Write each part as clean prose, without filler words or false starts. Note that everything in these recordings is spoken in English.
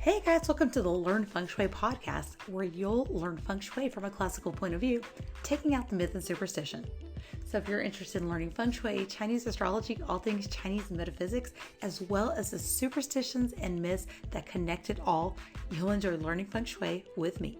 Hey guys, welcome to the Learn Feng Shui podcast, where you'll learn Feng Shui from a classical point of view, taking out the myth and superstition. So if you're interested in learning Feng Shui, Chinese astrology, all things Chinese metaphysics, as well as the superstitions and myths that connect it all, you'll enjoy learning Feng Shui with me.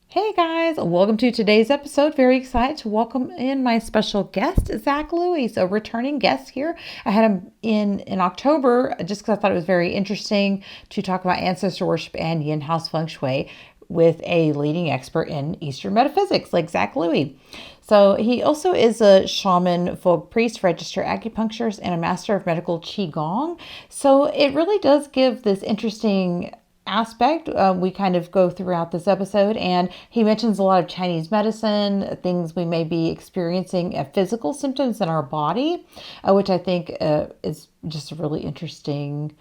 Hey guys, welcome to today's episode. Very excited to welcome in my special guest, Zac Lui. So returning guest here. I had him in October just because I thought it was very interesting to talk about ancestor worship and yin house feng shui with a leading expert in Eastern metaphysics like Zac Lui. So he also is a shaman, folk priest, registered acupuncturist, and a master of medical qigong. So it really does give this interesting aspect we kind of go throughout this episode, and he mentions a lot of Chinese medicine, things we may be experiencing, physical symptoms in our body, which I think is just a really interesting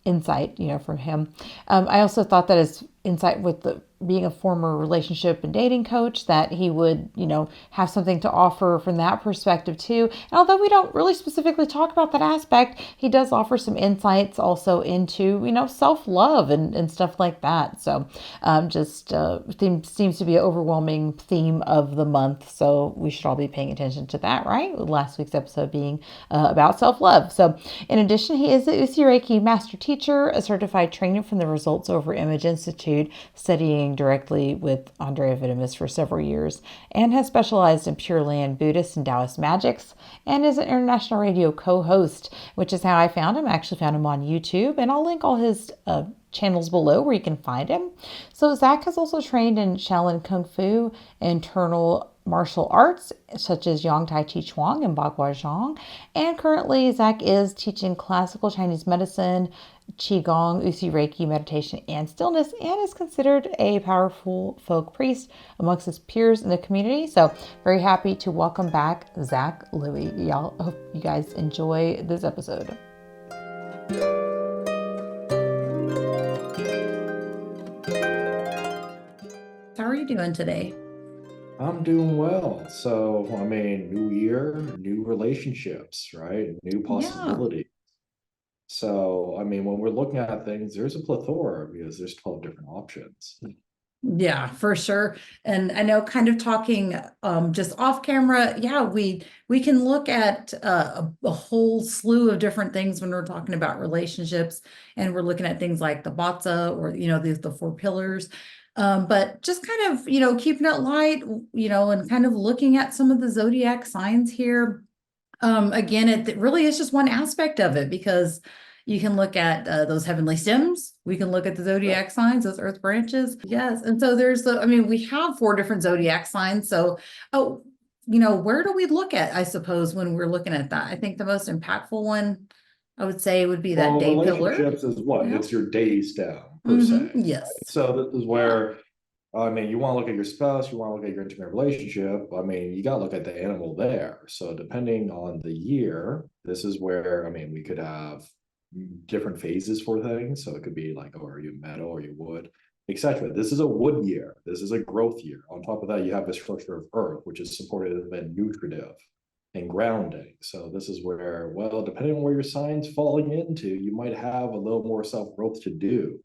insight, from him. I also thought that his insight with being a former relationship and dating coach, that he would, have something to offer from that perspective too. And although we don't really specifically talk about that aspect, he does offer some insights also into, self-love and stuff like that. So seems to be an overwhelming theme of the month. So we should all be paying attention to that, right? Last week's episode being about self-love. So in addition, he is a Reiki master teacher, a certified trainer from the Results Over Image Institute, studying directly with Andrea Vitamis for several years, and has specialized in Pure Land Buddhist and Taoist magics, and is an international radio co-host, which is how I found him. I actually found him on YouTube, and I'll link all his channels below where you can find him. So Zac has also trained in Shaolin Kung Fu, internal martial arts such as Yang Tai Chi Chuang and Bagua Zhang, and currently Zac is teaching classical Chinese medicine, Qigong, Usi Reiki, meditation, and stillness, and is considered a powerful folk priest amongst his peers in the community. So very happy to welcome back Zac Lui. Y'all, hope you guys enjoy this episode. How are you doing today? I'm doing well. So, new year, new relationships, right? New Yeah. possibilities. So, when we're looking at things, there's a plethora because there's 12 different options. Yeah, for sure. And I know, kind of talking just off camera, yeah, we can look at a whole slew of different things when we're talking about relationships, and we're looking at things like the Batsa, or the four pillars. But just kind of, keeping it light, and kind of looking at some of the zodiac signs here. Again, it really is just one aspect of it, because you can look at those heavenly stems. We can look at the zodiac signs, those earth branches. Yes. And so we have four different zodiac signs. So, where do we look at, I suppose, when we're looking at that? I think the most impactful one, I would say, would be that Well, day pillar. relationships is what? Yeah. It's your days down, per se. Yes. So, this is where, you want to look at your spouse, you want to look at your intimate relationship. You got to look at the animal there. So, depending on the year, this is where, we could have different phases for things. So, it could be like, oh, are you metal, or you wood, etc. This is a wood year. This is a growth year. On top of that, you have the structure of earth, which is supportive and nutritive and grounding. So this is where, well, depending on where your sign's falling into, you might have a little more self-growth to do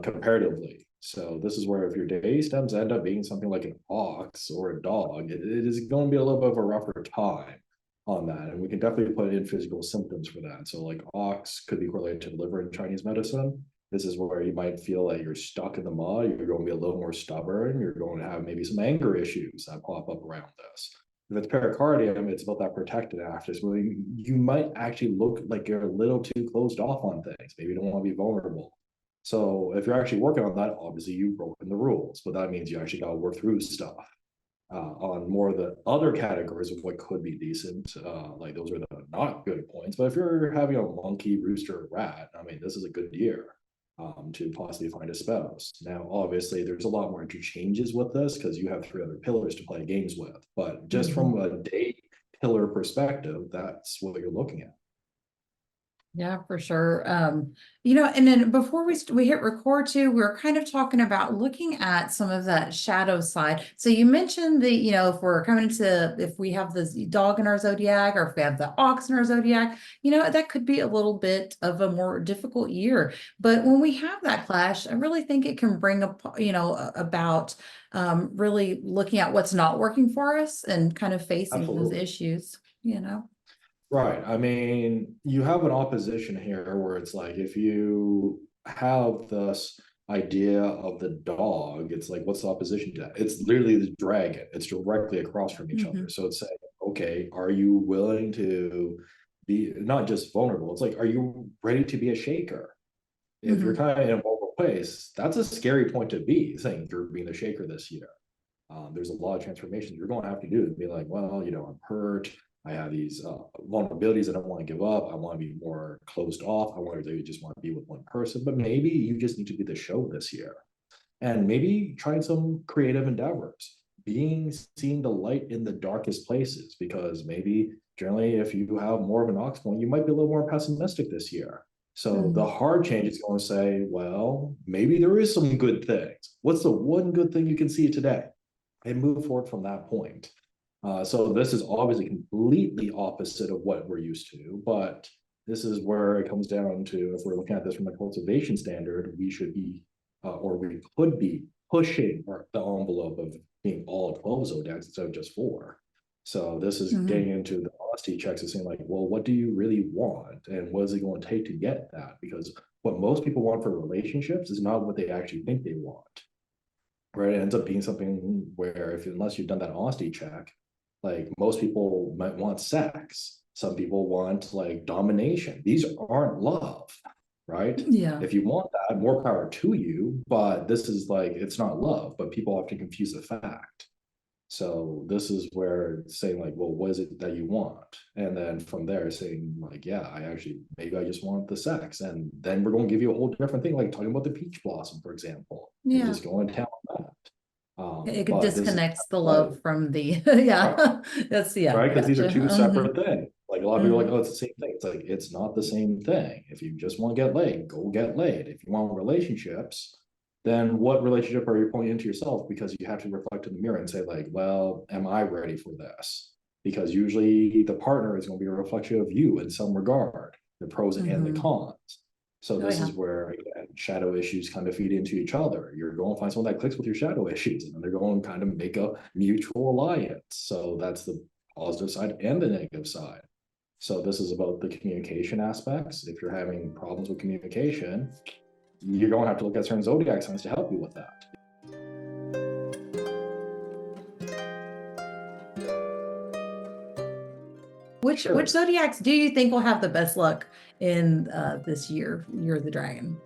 comparatively. So this is where, if your day stems end up being something like an ox or a dog, it is going to be a little bit of a rougher time on that. And we can definitely put in physical symptoms for that. So like ox could be correlated to the liver in Chinese medicine. This is where you might feel like you're stuck in the mud. You're going to be a little more stubborn. You're going to have maybe some anger issues that pop up around this. If it's pericardium, it's about that protected after. So you might actually look like you're a little too closed off on things. Maybe you don't want to be vulnerable. So if you're actually working on that, obviously you've broken the rules, but that means you actually got to work through stuff. On more of the other categories of what could be decent, like those are the not good points. But if you're having a monkey, rooster, rat, this is a good year to possibly find a spouse. Now, obviously, there's a lot more interchanges with this because you have 3 other pillars to play games with. But just from a day pillar perspective, that's what you're looking at. Yeah, for sure. And then before we hit record too, we were kind of talking about looking at some of that shadow side. So you mentioned if we're coming to, if we have this dog in our zodiac, or if we have the ox in our zodiac, that could be a little bit of a more difficult year. But when we have that clash, I really think it can bring up, about really looking at what's not working for us and kind of facing those Absolutely. issues. Right. I mean, you have an opposition here where it's like if you have this idea of the dog, it's like, what's the opposition to that? It's literally the dragon. It's directly across from each Hmm. other. So it's saying, okay, are you willing to be not just vulnerable? It's like, are you ready to be a shaker? If you're Hmm. kind of in a vulnerable place, that's a scary point to be, saying you're being a shaker this year. There's a lot of transformations you're going to have to do to be like, well, I'm hurt. I have these vulnerabilities I don't want to give up. I want to be more closed off. I want to just want to be with one person. But maybe you just need to be the show this year, and maybe trying some creative endeavors, being seeing the light in the darkest places. Because maybe generally, if you have more of an ox point, you might be a little more pessimistic this year. So the Hmm. hard change is going to say, well, maybe there is some good things. What's the one good thing you can see today? And move forward from that point. So this is obviously completely opposite of what we're used to, but this is where it comes down to, if we're looking at this from a cultivation standard, we should be, or we could be pushing the envelope of being all 12 zodiacs instead of just four. So this is Hmm. getting into the honesty checks and saying like, well, what do you really want? And what is it going to take to get that? Because what most people want for relationships is not what they actually think they want, right? It ends up being something where, if unless you've done that honesty check, like most people might want sex. Some people want like domination. These aren't love, right? Yeah. If you want that, more power to you. But this is like, it's not love, but people often confuse the fact. So this is where it's saying like, well, what is it that you want? And then from there saying like, yeah, I actually, maybe I just want the sex. And then we're going to give you a whole different thing, like talking about the peach blossom, for example, and Yeah. just going to town on that. It But this is disconnects the right, love from the, right, yeah, yeah, right, because these are gotcha. two separate things. Like a lot of people are like, Hmm. oh, it's the same thing. It's like, it's not the same thing. If you just want to get laid, go get laid. If you want relationships, then what relationship are you pointing into yourself? Because you have to reflect in the mirror and say like, well, am I ready for this? Because usually the partner is going to be a reflection of you in some regard, the pros and the Hmm. cons. So Oh this yeah. is where, again, shadow issues kind of feed into each other. You're going to find someone that clicks with your shadow issues, and then they're going to kind of make a mutual alliance. So that's the positive side and the negative side. So this is about the communication aspects. If you're having problems with communication, you're going to have to look at certain zodiac signs to help you with that. Which Sure. zodiacs do you think will have the best luck in this year, Year of the Dragon?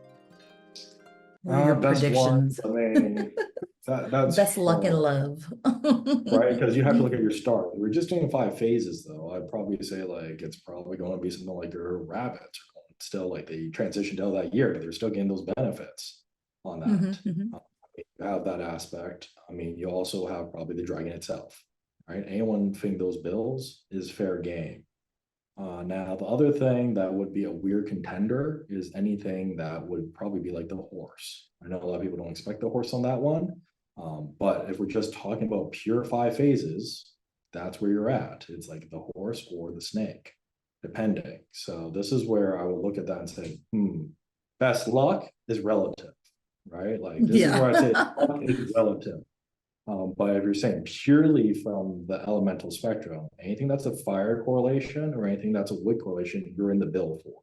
What are your Best ones. predictions? I mean, that's Best luck in hard, love. right? Because you have to look at your star. We're just doing 5 phases, though. I'd probably say like it's probably going to be something like your rabbits, still like they transitioned out that year, but they're still getting those benefits on Hmm. that. Hmm. You have that aspect. I mean, you also have probably the dragon itself, right? Anyone paying those bills is fair game. Now, the other thing that would be a weird contender is anything that would probably be like the horse. I know a lot of people don't expect the horse on that one, but if we're just talking about pure 5 phases, that's where you're at. It's like the horse or the snake, depending. So this is where I would look at that and say, best luck is relative, right? Like this is where I say Yeah. luck is relative. But if you're saying purely from the elemental spectrum, anything that's a fire correlation or anything that's a wood correlation, you're in the bill for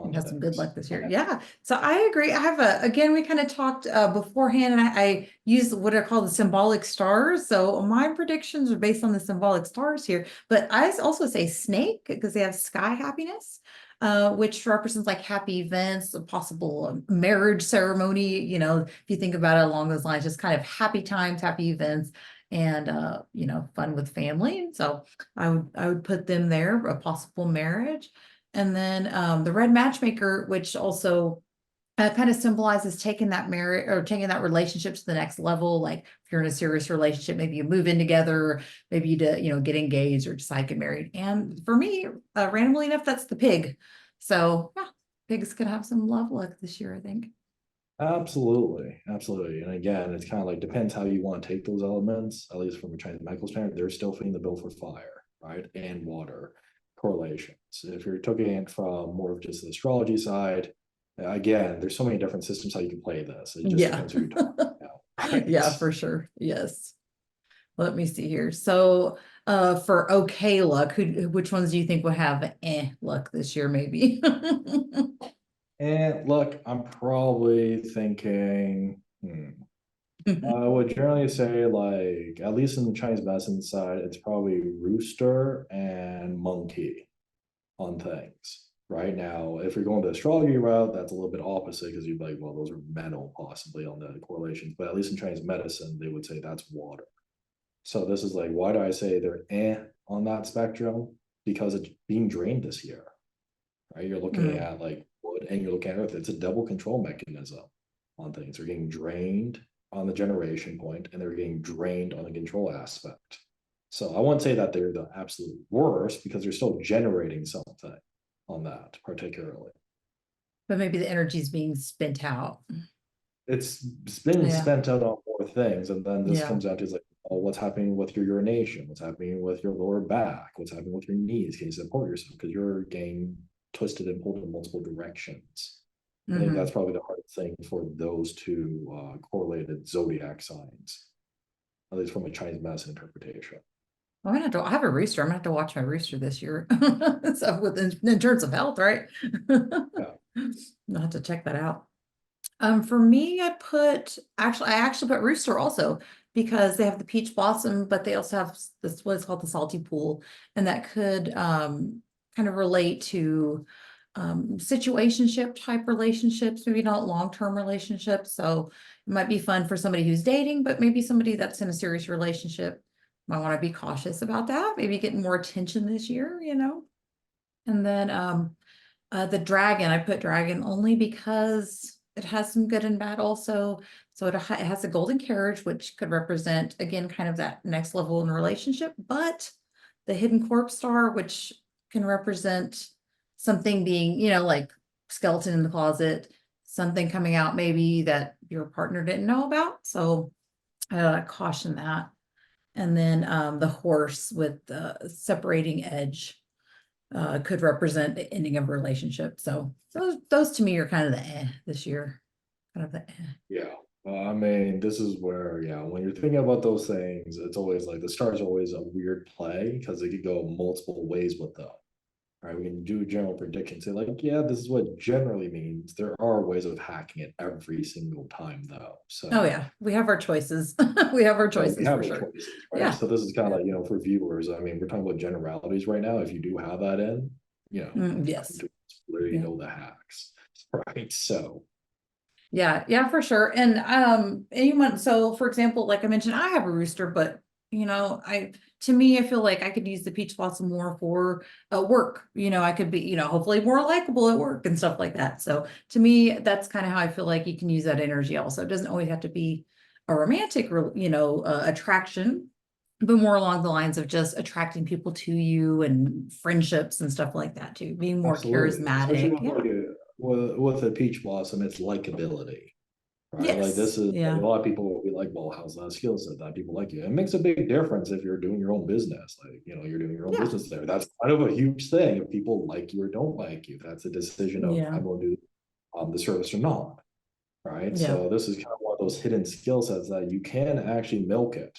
on Have some good things. luck this year. Yeah. So I agree. I have again, we kind of talked beforehand, and I use what are called the symbolic stars. So my predictions are based on the symbolic stars here. But I also say snake because they have sky happiness, which represents like happy events, a possible marriage ceremony. If you think about it along those lines, just kind of happy times, happy events. And fun with family. So I would put them there, a possible marriage. And then the red matchmaker, which also kind of symbolizes taking that marriage or taking that relationship to the next level. Like if you're in a serious relationship, maybe you move in together, maybe you get engaged or decide to get married. And for me, randomly enough, that's the pig. So yeah, pigs could have some love luck this year, I think. Absolutely, absolutely. And again, it's kind of like depends how you want to take those elements, at least from a Chinese medical standard, they're still fitting the bill for fire, right? And water correlations. If you're taking it from more of just the astrology side, again, there's so many different systems how you can play this. It just Yeah. depends who you're talking about, right? Yeah, for sure. Yes. Let me see here. So, for okay luck, which ones do you think will have luck this year, maybe? And look, I'm probably thinking, I would generally say, like, at least in the Chinese medicine side, it's probably rooster and monkey on things. Right now, if you're going the astrology route, that's a little bit opposite because you'd be like, well, those are metal possibly on the correlations. But at least in Chinese medicine, they would say that's water. So this is like, why do I say they're on that spectrum? Because it's being drained this year, right? You're looking Mm, at like wood and you're looking at earth. It's a double control mechanism on things. They're getting drained on the generation point and they're getting drained on the control aspect. So I wouldn't say that they're the absolute worst because they're still generating something on that particularly. but maybe the energy is being spent out. It's been Yeah. spent out on more things, and then this Yeah. comes out to like, oh, what's happening with your urination? What's happening with your lower back? What's happening with your knees? Can you support yourself? Because you're getting twisted and pulled in multiple directions. I think that's Hmm. probably the hard thing for those two correlated zodiac signs, at least from a Chinese medicine interpretation. I'm gonna have to, I have a rooster. I'm gonna have to watch my rooster this year. So in terms of health, right? Yeah. I'll have to check that out. For me, I actually put rooster also because they have the peach blossom, but they also have this what is called the salty pool, and that could kind of relate to situationship type relationships, maybe not long-term relationships. So it might be fun for somebody who's dating, but maybe somebody that's in a serious relationship might want to be cautious about that. Maybe getting more attention this year, you know. And then the dragon, I put dragon only because it has some good and bad also. So it has a golden carriage, which could represent, again, kind of that next level in a relationship, but the hidden corpse star, which can represent something being, like skeleton in the closet, something coming out maybe that your partner didn't know about. So caution that. And then the horse with the separating edge could represent the ending of a relationship. So those to me are kind of the this year, kind of the Yeah. I mean, this is where, yeah, when you're thinking about those things, it's always like the star's always a weird play because it could go multiple ways with them. Right, we can do general predictions. Say like, yeah, this is what it generally means. There are ways of hacking it every single time, though. Oh So yeah, we have our choices. We have our right, we choices have for our sure. choices, right? Yeah. So this is kind of Yeah. like for viewers. I mean, we're talking about generalities right now. If you do have that in, come Yes. to really Yeah. know the hacks, right? So Yeah, yeah, for sure. And anyone, so for example, like I mentioned, I have a rooster, but I to me, I feel like I could use the peach blossom more for work. I could be, hopefully more likable at work and stuff like that. So to me, that's kind of how I feel like you can use that energy also. It doesn't always have to be a romantic, attraction, but more along the lines of just attracting people to you and friendships and stuff like that too. Being more absolutely, especially charismatic. with Yeah. like with a peach blossom, it's likability. Right. Like this Yes. is like a Yeah. lot of people will be like, well, how's that skill set that people like you? It makes a big difference if you're doing your own business. Like, you're doing your own Yeah. business there. That's kind of a huge thing if people like you or don't like you. That's a decision of Yeah. I'm going to do the service or not. Right. Yeah. So this is kind of one of those hidden skill sets that you can actually milk it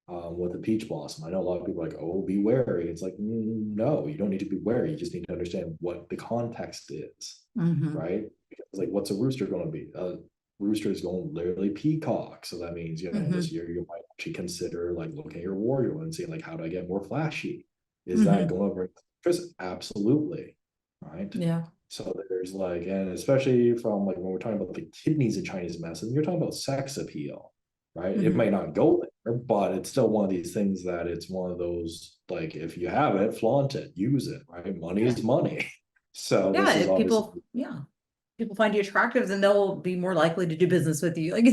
with a peach blossom. I know a lot of people are like, oh, be wary. It's like, no, you don't need to be wary. You just need to understand what the context is. Hmm. Right. Because like, what's a rooster going to be? Rooster is going literally peacock. So that means, this Hmm. year you might actually consider like looking at your warrior and seeing like, how do I get more flashy? Is that Hmm. going to bring interest? Absolutely. Right. Yeah. So there's like, and especially from like when we're talking about the kidneys in Chinese medicine, you're talking about sex appeal, right? It Hmm. may not go there, but it's still one of these things that it's one of those like if you have it, flaunt it, use it, right? Money Yeah. is money. So Yeah. this is If obviously people, yeah, people find you attractive, then they'll be more likely to do business with you. Like,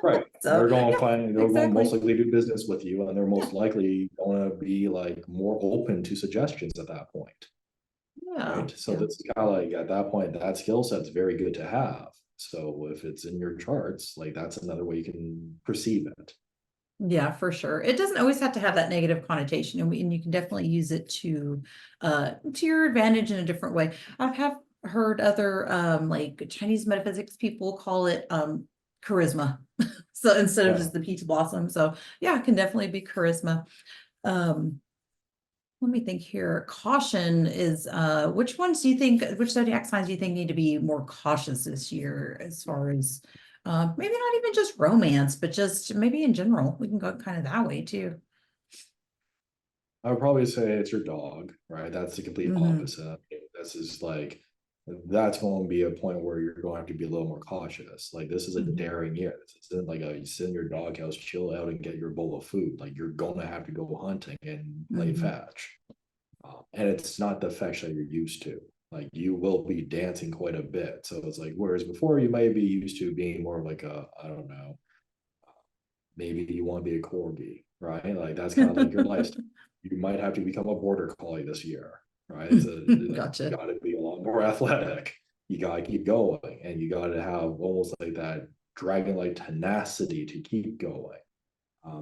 right. so yeah, They're going to most exactly. likely do business with you, and they're Yeah. most likely going to be like more open to suggestions at that point. Yeah. right? So Yeah. this is kind of like at that point, that skill set's very good to have. So if it's in your charts, like that's another way you can perceive it. Yeah, for sure. It doesn't always have to have that negative connotation, and you can definitely use it to your advantage in a different way. I have heard other like Chinese metaphysics people call it charisma. So instead of Yeah. just the peach blossom. So yeah, it can definitely be charisma. Um, let me think here. Caution is which ones do you think, which zodiac signs do you think need to be more cautious this year as far as maybe not even just romance, but just maybe in general. We can go kind of that way too. I would probably say it's your dog, right? That's the complete Hmm. opposite. This is like that's going to be a point where you're going to have to be a little more cautious. Like this is a Hmm. daring year. This isn't like a you sit in your doghouse, chill out, and get your bowl of food. Like you're going to have to go hunting and play Hmm. fetch. And it's not the fetch that you're used to. Like you will be dancing quite a bit. So it's like whereas before you might be used to being more like a I don't know, maybe you want to be a corgi, right? Like that's kind of like your lifestyle. You might have to become a border collie this year, right? It's a like you Gotcha. got to be a lot more athletic. You got to keep going, and you got to have almost like that dragon-like tenacity to keep going.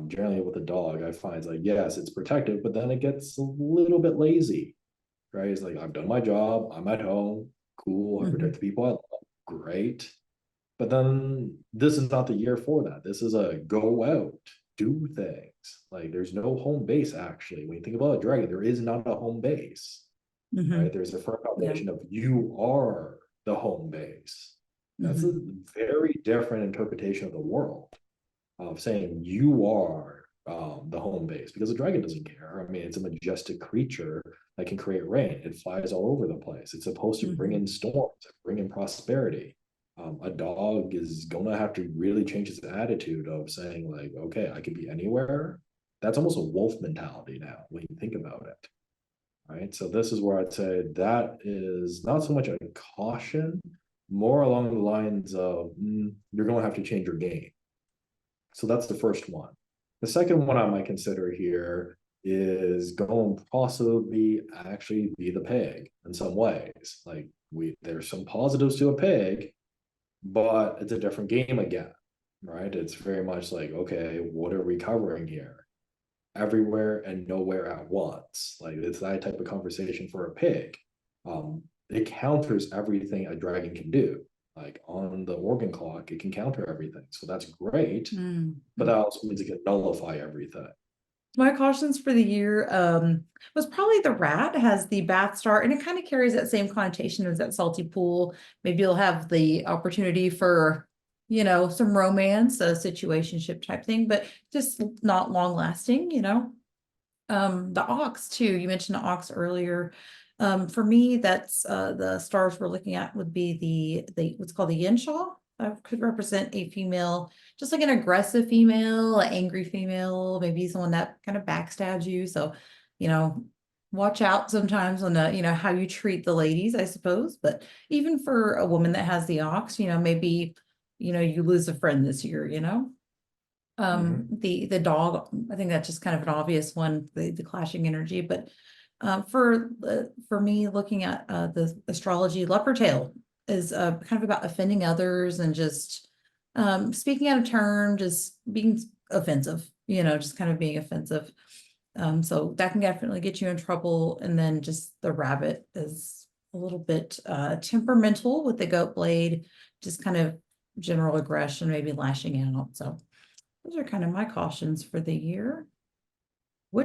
Generally, with a dog, I find it's like yes, it's protective, but then it gets a little bit lazy, right? It's like I've done my job, I'm at home, cool, I protect the Hmm. people I love, great. But then this is not the year for that. This is a go out, do things. Like there's no home base actually. When you think about a dragon, there is not a home base, right? Hmm. There's a firm Yeah. foundation of you are the home base. That's a Hmm. very different interpretation of the world of saying you are the home base because the dragon doesn't care. I mean, it's a majestic creature that can create rain. It flies all over the place. It's supposed to bring Hmm. in storms, bring in prosperity. A dog is gonna have to really change its attitude of saying like, okay, I could be anywhere. That's almost a wolf mentality now when you think about it, right? So this is where I'd say that is not so much a caution, more along the lines of you're going to have to change your game. So that's the first one. The second one I might consider here is going to possibly actually be the pig in some ways. Like there's some positives to a pig, but it's a different game again, right? It's very much like, okay, what are we covering here? Everywhere and nowhere at once. Like it's that type of conversation for a pig. It counters everything a dragon can do. Like on the organ clock, it can counter everything. So that's great, but Hmm. that also means it can nullify everything. My cautions for the year was probably the rat has the bath star, and it kind of carries that same connotation as that salty pool. Maybe you'll have the opportunity for, some romance, a situationship type thing, but just not long lasting, the ox too. You mentioned the ox earlier. For me, that's the stars we're looking at would be the what's called the yin shaw. Could represent a female, just like an aggressive female, an angry female, maybe someone that kind of backstabs you. So, you know, watch out sometimes on how you treat the ladies, I suppose. But even for a woman that has the ox, maybe, you lose a friend this year. Mhm. The dog, I think that's just kind of an obvious one, the clashing energy. But for me, looking at the astrology, leopard tail is kind of about offending others and just speaking out of turn, just being offensive, just kind of being offensive. So that can definitely get you in trouble. And then just the rabbit is a little bit temperamental with the goat blade, just kind of general aggression, maybe lashing out. So those are kind of my cautions for the year. Yeah,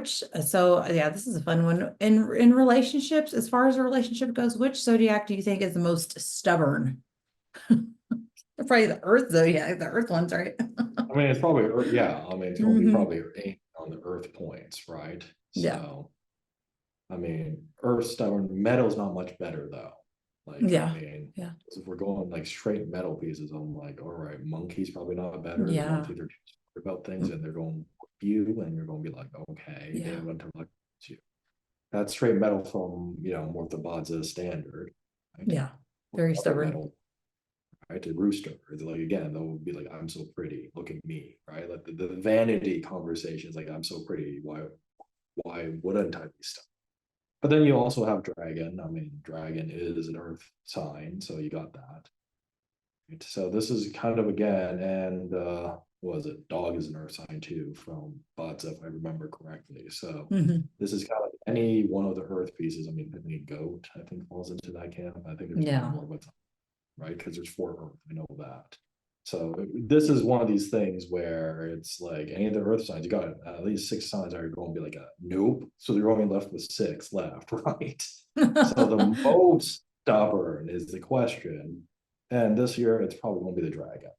this is a fun one. In relationships, as far as a relationship goes, which zodiac do you think is the most stubborn? Probably the Earth zodiac, the Earth ones, right? I mean, it's probably yeah. I mean, it's going to be Hmm. probably aimed on the Earth points, right? Yeah, So, I mean, Earth stubborn metal's not much better though. Like, I yeah, mean, yeah, if we're going like straight metal pieces, I'm like, all right, monkey's probably not better. They're going to yeah, think they're about things mm, and they're going to you, and you're going to be like, okay, they yeah, have to like you. That's straight metal from more of the Bodza standard, right? yeah. Very Upper stubborn. metal, right? To rooster, it's like again, they'll be like, I'm so pretty, look at me, right? Like the vanity conversations, like I'm so pretty, why wouldn't I be stuff? But then you also have dragon. I mean, dragon is an earth sign, so you got that. Right? So this is kind of again, and what was it? Dog is an earth sign too from Bots, if I remember correctly. So Mhm. this is kind of any one of the earth pieces. I mean, I think goat, I think falls into that camp. I think there's one Yeah. more, but right, because there's four earth. I know that. So this is one of these things where it's like any of the earth signs, you got at least six signs are going to be like a nope. So you're only left with six left, right? So the most stubborn is the question. And this year it's probably going to be the dragon.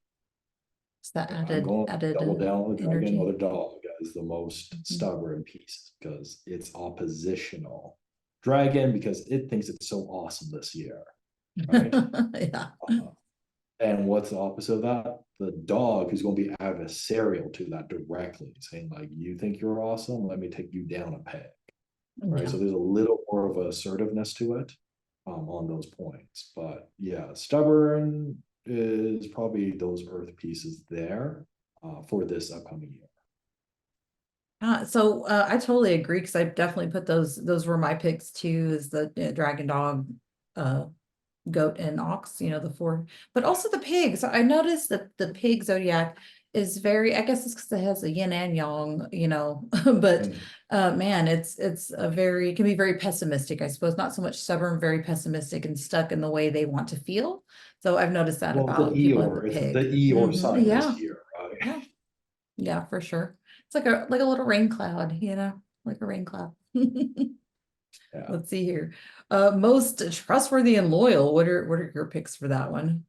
It's that I'm added going to added double down on the dragon or energy. the dog as the most Mhm. stubborn piece because it's oppositional. Dragon because it thinks it's so awesome this year, right? Yeah. Uh, and what's the opposite of that? The dog who's going to be adversarial to that directly, saying like, "You think you're awesome? Let me take you down a peg." Right. Yeah. So there's a little more of assertiveness to it on those points. But yeah, stubborn is probably those earth pieces there for this upcoming year. I totally agree because I definitely put those were my picks too, is the dragon dog, uh goat and ox, the four, but also the pig. So I noticed that the pig zodiac is very, I guess it's because it has a yin and yang, but Mm. man, it's a very, can be very pessimistic, I suppose, not so much stubborn, very pessimistic and stuck in the way they want to feel. So I've noticed that Well, the about people with the Eeyore, it's the pig. Eeyore sign Yeah, this year, right? yeah, yeah, for sure. It's like a little rain cloud, like a rain cloud. Yeah, Let's see here. Most trustworthy and loyal. What are your picks for that one?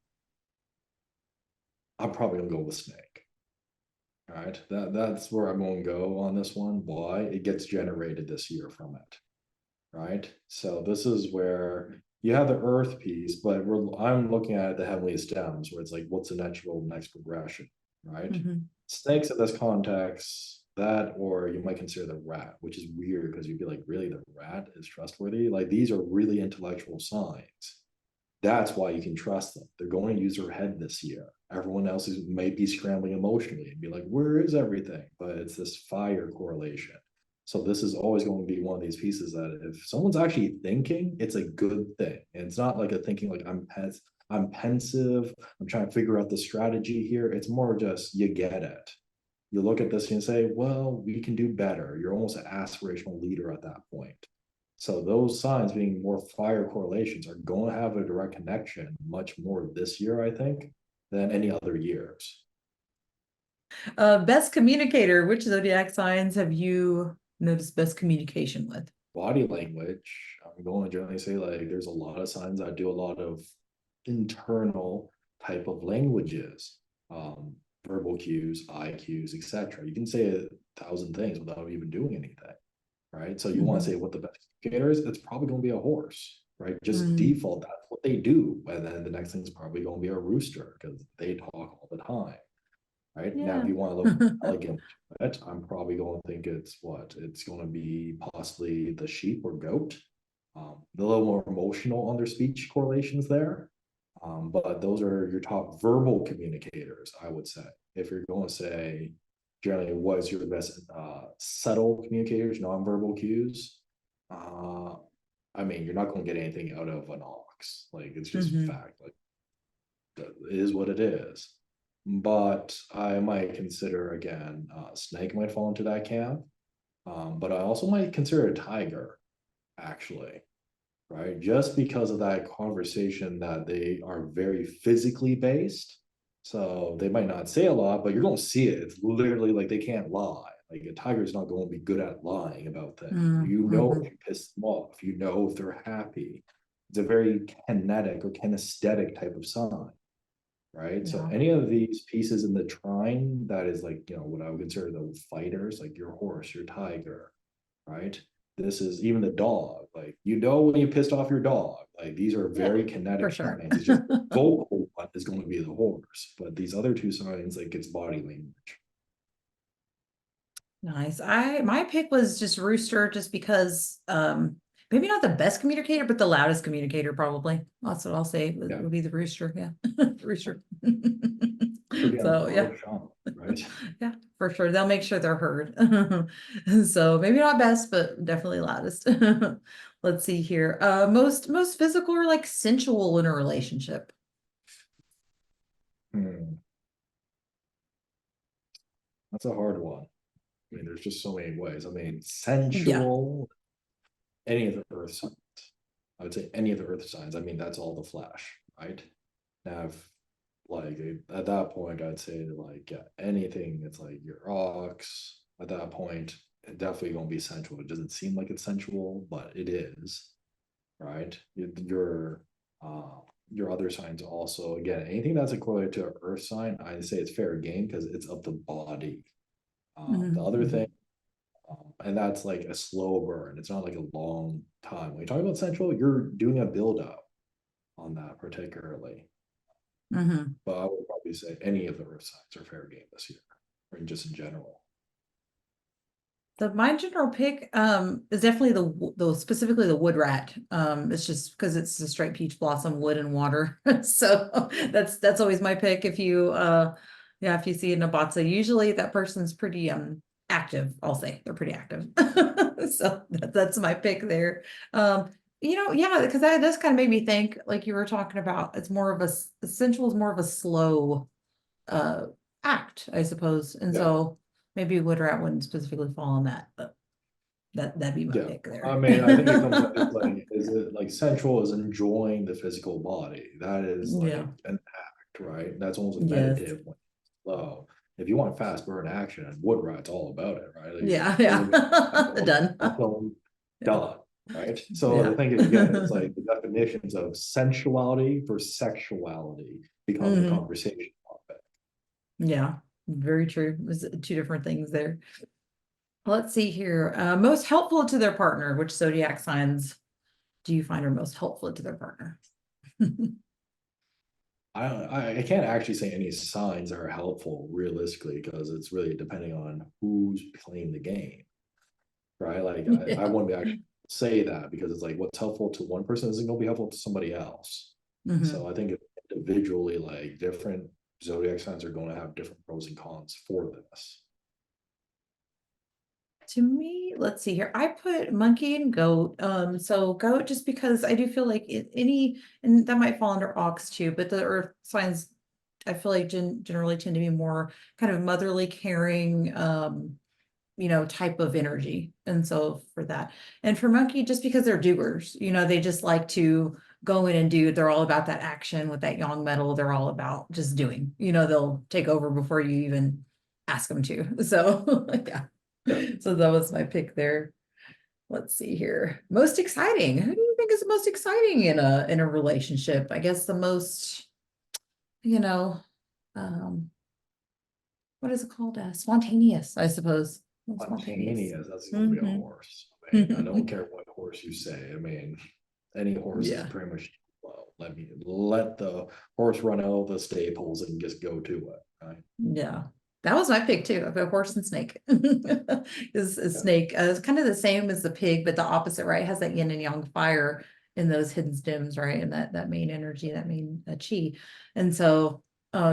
I'm probably gonna go with Snake. All right, that's where I'm gonna go on this one. Why? It gets generated this year from it. Right? So this is where you have the earth piece, but I'm looking at the heavenly stems where it's like, what's the natural next progression, right? Mhm. Snakes in this context, that or you might consider the rat, which is weird because you'd be like, really, the rat is trustworthy? Like these are really intellectual signs. That's why you can trust them. They're going to use their head this year. Everyone else is might be scrambling emotionally and be like, where is everything? But it's this fire correlation. So this is always going to be one of these pieces that if someone's actually thinking, it's a good thing. And it's not like a thinking like I'm pensive, I'm trying to figure out the strategy here. It's more just you get it. You look at this and say, well, we can do better. You're almost an aspirational leader at that point. So those signs being more fire correlations are going to have a direct connection much more this year, I think, than any other years. Best communicator. Which zodiac signs have you noticed best communication with? Body language, I'm going to generally say like there's a lot of signs that do a lot of internal type of languages, um, verbal cues, eye cues, etc. You can say 1,000 things without even doing anything, right? So you want to say Mhm. what the best communicator is, it's probably going to be a horse, right? Just Mm, default, that's what they do. And then the next thing is probably going to be a rooster because they talk all the time, right? Now, if yeah. you want to look elegant, it, I'm probably going to think it's what? It's going to be possibly the sheep or goat. A little more emotional on their speech correlations there. But those are your top verbal communicators, I would say. If you're going to say, generally, what is your best subtle communicators, nonverbal cues? Uh, I mean, you're not going to get anything out of an ox. Like, it's just Mhm. fact. Like, it is what it is. But I might consider, again, snake might fall into that camp. But I also might consider a tiger, actually, right? Just because of that conversation that they are very physically based. So they might not say a lot, but you're going to see it. It's literally like they can't lie. Like a tiger's not going to be good at lying about things. You know if Mhm. you piss them off, you know if they're happy. It's a very kinetic or kinesthetic type of sign, right? So Yeah. any of these pieces in the trine that is like, what I would consider the fighters, like your horse, your tiger, right? This is even the dog. Like when you pissed off your dog. Like these are Yeah, very for kinetic sure. signs. It's just the vocal one is going to be the horse, but these other two signs, like it's body language. Nice. My pick was just rooster, just because maybe not the best communicator, but the loudest communicator probably. That's what I'll say Yeah. would be the rooster. Yeah. Rooster. Could be on So yeah. harsh on, right? Yeah, for sure. They'll make sure they're heard. So maybe not best, but definitely loudest. Let's see here. Most physical or like sensual in a relationship. Hmm, that's a hard one. I mean, there's just so many ways. I mean, Yeah. sensual, any of the earth signs. I would say any of the earth signs. I mean, that's all the flesh, right? Now, if like at that point, I'd say like yeah, anything that's like your ox, at that point, it definitely gonna be sensual. It doesn't seem like it's sensual, but it is, right? Your other signs also, again, anything that's correlated to an earth sign, I'd say it's fair game because it's of the body. The Mhm, other thing, mhm, and that's like a slow burn. It's not like a long time. When you talk about sensual, you're doing a build up on that particularly. mhm. But I would probably say any of the earth signs are fair game this year, or just in general. My general pick is definitely the specifically the wood rat. It's just because it's a straight peach blossom, wood and water. So that's always my pick. If you yeah, if you see an abatsa, usually that person's pretty active, I'll say. They're pretty active. So that's my pick there. Yeah, because that does kind of make me think, like you were talking about, it's more of a essential is more of a slow uh act, I suppose. And Yeah, so maybe wood rat wouldn't specifically fall on that, but that'd be my yeah. pick I there. mean, I think it comes down to like, is it like sensual is enjoying the physical body? That is Yeah. like an act, right? That's almost Yes. meditative when it's slow. If you want fast burn action, and wood rat's all about it, right? Like you're Yeah. building it, Yeah. Done. until Yeah. done, right? So the Yeah. thing is, again, it's like the definitions of sensuality versus sexuality become the Hmm. conversation topic. Yeah. Very true. It's two different things there. Let's see here. Most helpful to their partner. Which zodiac signs do you find are most helpful to their partner? I can't actually say any signs are helpful realistically because it's really depending on who's playing the game, right? Like I Yeah. wouldn't actually say that because it's like what's helpful to one person isn't going to be helpful to somebody else. Hmm. So I think individually, like different zodiac signs are going to have different pros and cons for this. To me, let's see here. I put monkey and goat. So goat just because I do feel like any, and that might fall under ox too, but the earth signs I feel like generally tend to be more kind of motherly, caring, type of energy. And so for that, and for monkey, just because they're doers, they just like to go in and do. They're all about that action with that yang metal. They're all about just doing. They'll take over before you even ask them to. So yeah. Yeah. So that was my pick there. Let's see here. Most exciting. Who do you think is the most exciting in a relationship? I guess the most, you know, um, what is it called? Spontaneous, I suppose. Spontaneous. Spontaneous, that's going to be a Hmm. horse. I mean, I don't care what horse you say. I mean, any horse is Yeah. pretty much well. Let the horse run out of the staples and just go to it, right? Yeah. That was my pick too. I've got horse and snake. Is a Yeah. snake. It's kind of the same as the pig, but the opposite, right? It has that yin and yang fire in those hidden stems, right? And that main energy, that main chi. And so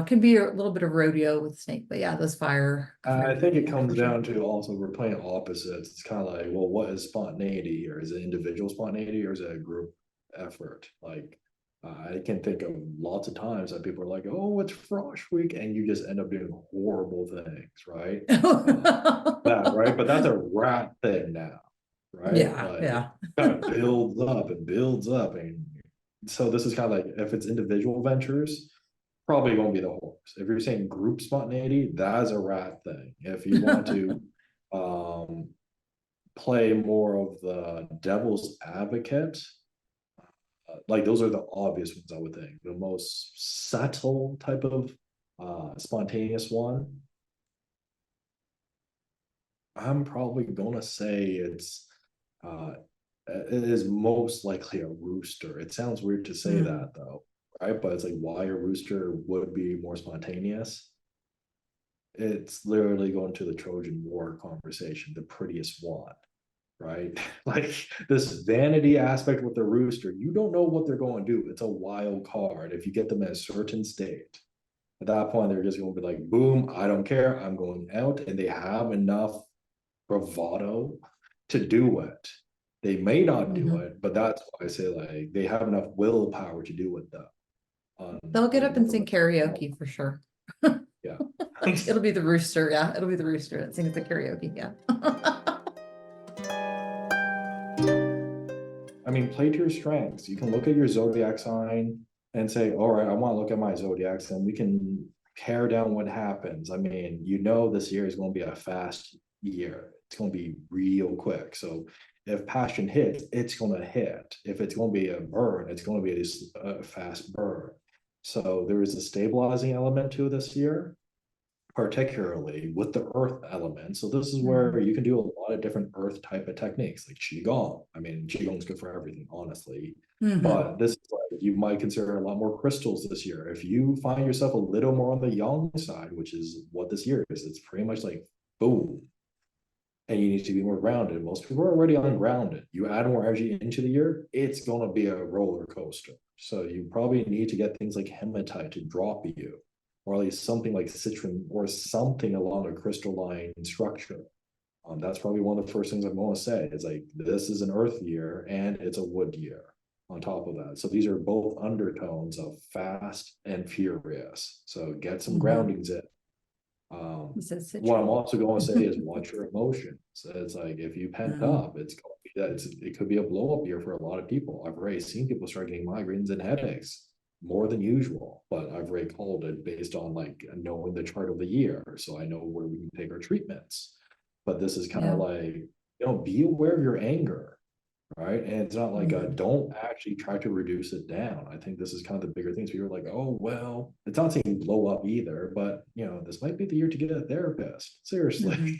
can be a little bit of rodeo with snake, but yeah, those fire I think it beings comes for sure. down to also we're playing opposites. It's kind of like, well, what is spontaneity here? Is it individual spontaneity or is it a group effort? Like, I can think of lots of times that people are like, oh, it's Frosh Week, and you just end up doing horrible things, right? Uh, that, right? But that's a rat thing now, right? Yeah, Like, it yeah. kind of builds up and builds up. And so this is kind of like if it's individual ventures, probably won't be the horse. If you're saying group spontaneity, that's a rat thing. If you want to um, play more of the devil's advocate, like those are the obvious ones, I would think. The most subtle type of spontaneous one, I'm probably gonna say it is most likely a rooster. It sounds weird to say Mm. that though, right? But it's like why a rooster would be more spontaneous. It's literally going to the Trojan War conversation, the prettiest one, right? Like this vanity aspect with the rooster, you don't know what they're going to do. It's a wild card if you get them in a certain state. At that point, they're just going to be like, boom, I don't care. I'm going out. And they have enough bravado to do it. They may not do Hmm. it, but that's why I say like they have enough willpower to do it though. They'll get Like up and never sing mind. karaoke for sure. Yeah. It'll be the rooster. Yeah, it'll be the rooster that sings the karaoke. Yeah. I mean, play to your strengths. You can look at your zodiac sign and say, all right, I want to look at my zodiacs and we can pare down what happens. I mean, this year is going to be a fast year. It's going to be real quick. So if passion hits, it's going to hit. If it's going to be a burn, it's going to be a fast burn. So there is a stabilizing element to this year, particularly with the earth element. So this is where Mhm. you can do a lot of different earth type of techniques, like qigong. I mean, qigong is good for everything, honestly. Mhm. But this is like you might consider a lot more crystals this year. If you find yourself a little more on the yang side, which is what this year is, it's pretty much like boom, and you need to be more grounded. Most people are already ungrounded. You add more energy into the year, it's going to be a roller coaster. So you probably need to get things like hematite to drop you, or at least something like citron or something along a crystalline structure. That's probably one of the first things I'm going to say is like, this is an earth year and it's a wood year on top of that. So these are both undertones of fast and furious. So get some Mhm. groundings in. He says What I'm citron. also going to say is watch your emotions. It's like if you pent Mhm. up, it's going to be that it could be a blow up year for a lot of people. I've already seen people start getting migraines and headaches more than usual, but I've already called it based on like knowing the chart of the year, so I know where we can take our treatments. But this is kind of Yeah. like, be aware of your anger, right? And it's not like Mhm. don't actually try to reduce it down. I think this is kind of the bigger things. You're like, oh well, it's not saying blow up either, but this might be the year to get a therapist. Seriously, Mhm.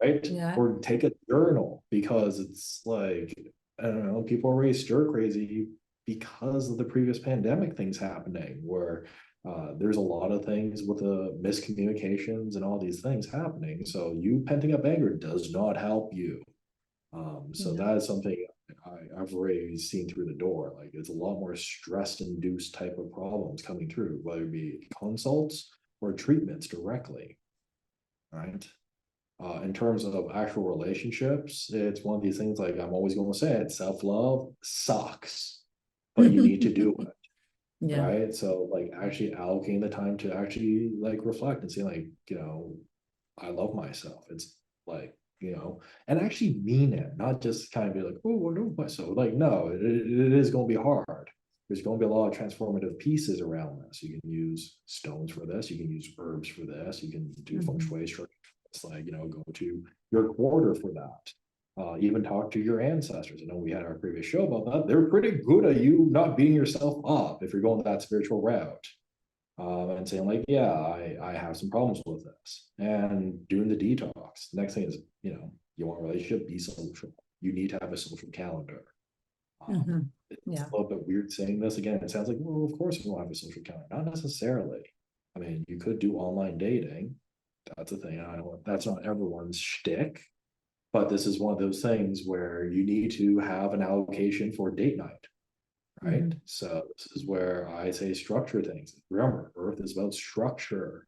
right? Yeah. Or take a journal because it's like I don't know, people are already stir crazy because of the previous pandemic things happening, where there's a lot of things with the miscommunications and all these things happening. So you penting up anger does not help you. So Yeah. that is something I've already seen through the door. Like it's a lot more stress-induced type of problems coming through, whether it be consults or treatments directly, right? In terms of actual relationships, it's one of these things like I'm always going to say it, self-love sucks, but you need to do it, Yeah. right? So like actually allocating the time to actually like reflect and see like, I love myself. It's like, and actually mean it, not just kind of be like, oh, I love myself. Like, no, it is going to be hard. There's going to be a lot of transformative pieces around this. You can use stones for this. You can use herbs for this. You can do feng Mhm. shui structure. It's like, go to your quarter for that. Even talk to your ancestors. I know we had our previous show about that. They're pretty good at you not beating yourself up if you're going that spiritual route, and saying like, yeah, I have some problems with this, and doing the detox. The next thing is, you want a relationship, be social. You need to have a social calendar. Um, Mhm. it's Yeah. a little bit weird saying this again. It sounds like, well, of course we will have a social calendar. Not necessarily. I mean, you could do online dating. That's a thing. I know that's not everyone's shtick, but this is one of those things where you need to have an allocation for date night, right? Mhm. So this is where I say structure things. Remember, Earth is about structure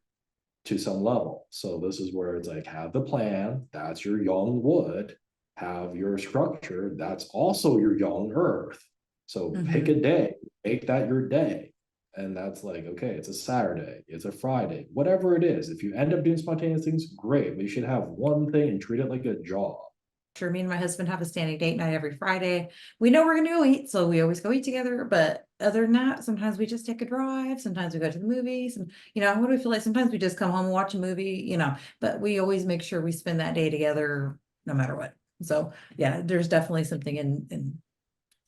to some level. So this is where it's like have the plan, that's your young wood, have your structure, that's also your young earth. So pick a Mhm. day, make that your day. And that's like, okay, it's a Saturday, it's a Friday, whatever it is. If you end up doing spontaneous things, great. But you should have one thing and treat it like a job. Sure, me and my husband have a standing date night every Friday. We know we're gonna go eat, so we always go eat together. But other than that, sometimes we just take a drive. Sometimes we go to the movies, and what do we feel like? Sometimes we just come home and watch a movie. But we always make sure we spend that day together, no matter what. So yeah, there's definitely something in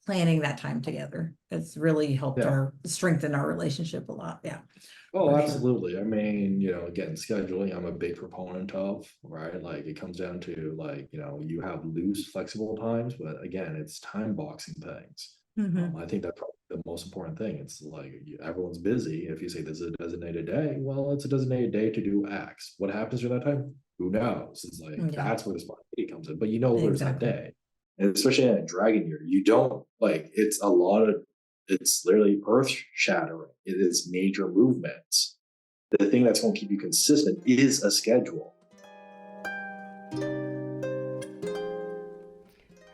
planning that time together. It's really helped Yeah. our strengthen our relationship a lot. Yeah, Oh, for sure. absolutely. I mean, again, scheduling, I'm a big proponent of, right? Like it comes down to like, you have loose, flexible times, but again, it's time boxing things. Hmm. I think that's probably the most important thing. It's like everyone's busy. If you say this is a designated day, well, it's a designated day to do X. What happens during that time? Who knows? It's like Yeah, that's where the spontaneity comes in. But there's that exactly. day. And especially in a dragon year, you don't like it's literally earth shattering. It is major movements. The thing that's going to keep you consistent is a schedule.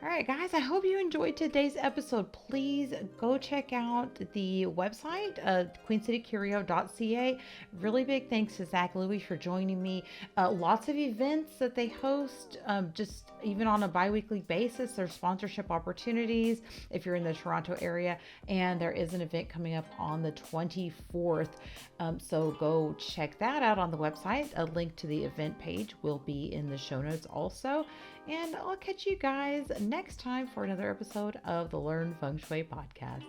All right, guys, I hope you enjoyed today's episode. Please go check out the website, queencitycurio.ca. Really big thanks to Zac Lui for joining me. Lots of events that they host, just even on a bi-weekly basis. There's sponsorship opportunities if you're in the Toronto area, and there is an event coming up on the 24th. So go check that out on the website. A link to the event page will be in the show notes also. And I'll catch you guys next time for another episode of the Learn Feng Shui podcast.